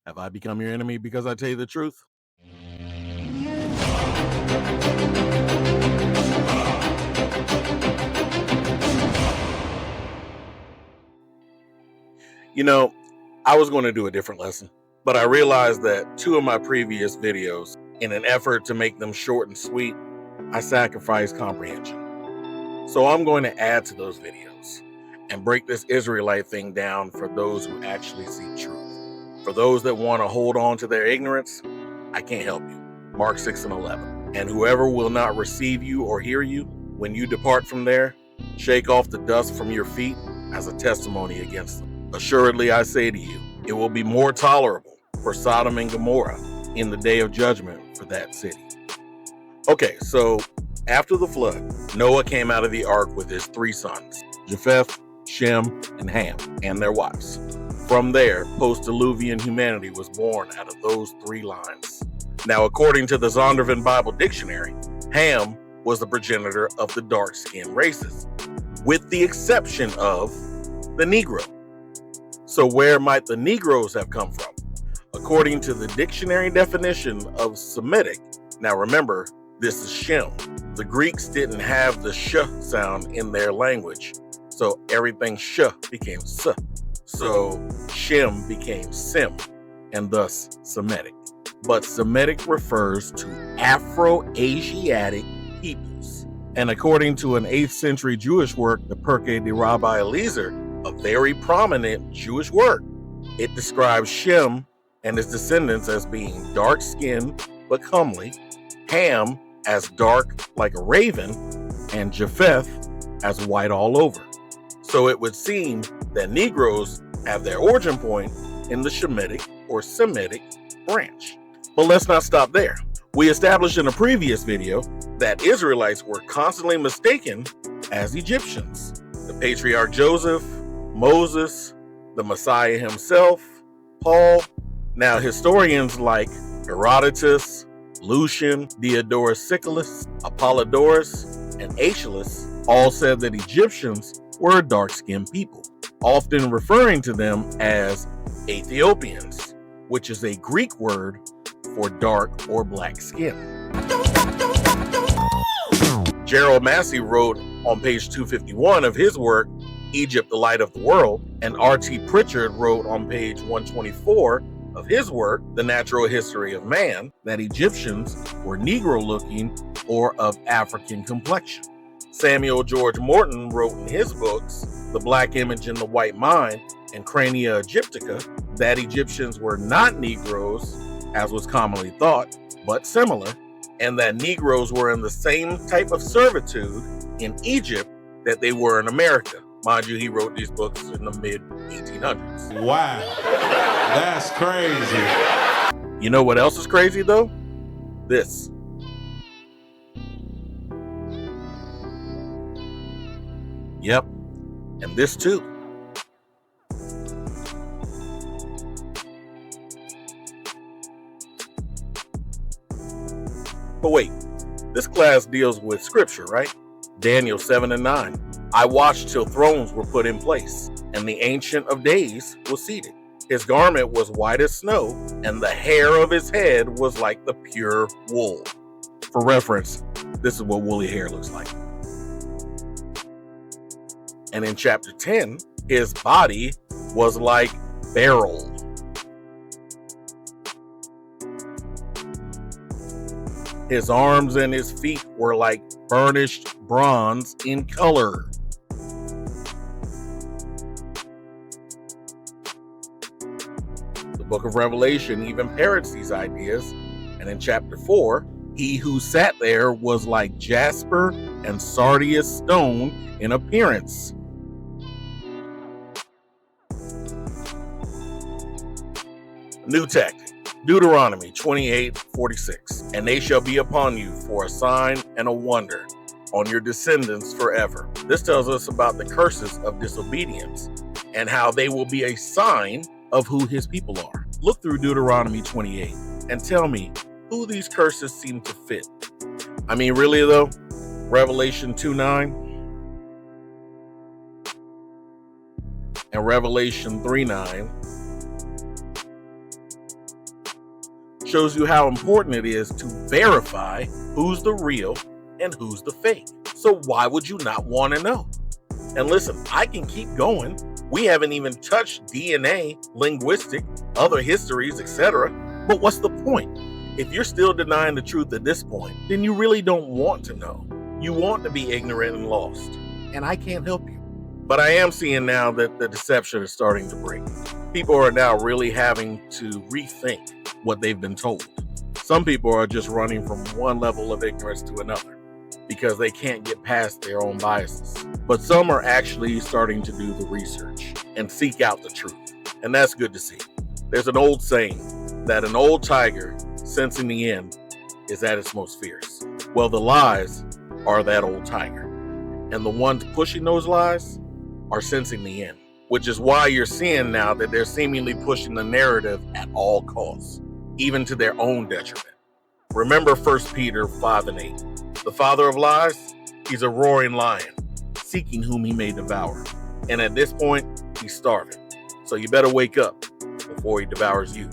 Have I become your enemy because I tell you the truth? You know, I was going to do a different lesson, but I realized that 2 of my previous videos, in an effort to make them short and sweet, I sacrificed comprehension. So I'm going to add to those videos and break this Israelite thing down for those who actually seek truth. For those that want to hold on to their ignorance, I can't help you. Mark 6:11. And whoever will not receive you or hear you, when you depart from there, shake off the dust from your feet as a testimony against them. Assuredly, I say to you, it will be more tolerable for Sodom and Gomorrah in the day of judgment for that city. Okay, so after the flood, Noah came out of the ark with his 3 sons, Japheth, Shem, and Ham, and their wives. From there, post-Diluvian humanity was born out of those 3 lines. Now, according to the Zondervan Bible Dictionary, Ham was the progenitor of the dark-skinned races, with the exception of the Negro. So where might the Negroes have come from? According to the dictionary definition of Semitic, now remember, this is Shem. The Greeks didn't have the sh sound in their language, so everything sh became s. So Shem became Sem, and thus Semitic. But Semitic refers to Afro-Asiatic peoples. And according to an 8th century Jewish work, the Pirkei de Rabbi Eliezer, a very prominent Jewish work, it describes Shem and his descendants as being dark-skinned but comely, Ham as dark like a raven, and Japheth as white all over. So it would seem that Negroes have their origin point in the Shemitic or Semitic branch. But let's not stop there. We established in a previous video that Israelites were constantly mistaken as Egyptians. The patriarch Joseph, Moses, the Messiah himself, Paul. Now historians like Herodotus, Lucian, Diodorus Siculus, Apollodorus, and Aeschylus all said that Egyptians were a dark-skinned people, often referring to them as Ethiopians, which is a Greek word for dark or black skin. Gerald Massey wrote on page 251 of his work, Egypt, the Light of the World, and R.T. Pritchard wrote on page 124 of his work, The Natural History of Man, that Egyptians were Negro-looking or of African complexion. Samuel George Morton wrote in his books, The Black Image in the White Mind and Crania Egyptica, that Egyptians were not Negroes, as was commonly thought, but similar, and that Negroes were in the same type of servitude in Egypt that they were in America. Mind you, he wrote these books in the mid-1800s. Wow, that's crazy. You know what else is crazy, though? This. Yep, and this too. But wait, this class deals with scripture, right? Daniel 7:9. I watched till thrones were put in place, and the Ancient of Days was seated. His garment was white as snow, and the hair of his head was like the pure wool. For reference, this is what woolly hair looks like. And in chapter 10, his body was like beryl. His arms and his feet were like burnished bronze in color. The book of Revelation even parrots these ideas, and in chapter 4, he who sat there was like jasper and sardius stone in appearance. New tactic. Deuteronomy 28:46. And they shall be upon you for a sign and a wonder, on your descendants forever. This tells us about the curses of disobedience and how they will be a sign of who his people are. Look through Deuteronomy 28 and tell me who these curses seem to fit. I mean, really though, Revelation 2:9 and Revelation 3:9 shows you how important it is to verify who's the real and who's the fake. So why would you not want to know? And listen, I can keep going. We haven't even touched DNA, linguistic, other histories, etc. But what's the point? If you're still denying the truth at this point, then you really don't want to know. You want to be ignorant and lost. And I can't help you. But I am seeing now that the deception is starting to break. People are now really having to rethink what they've been told. Some people are just running from one level of ignorance to another because they can't get past their own biases. But some are actually starting to do the research and seek out the truth. And that's good to see. There's an old saying that an old tiger sensing the end is at its most fierce. Well, the lies are that old tiger. And the ones pushing those lies are sensing the end, which is why you're seeing now that they're seemingly pushing the narrative at all costs, even to their own detriment. Remember 1 Peter 5:8. The father of lies, he's a roaring lion, seeking whom he may devour. And at this point, he's starving. So you better wake up before he devours you.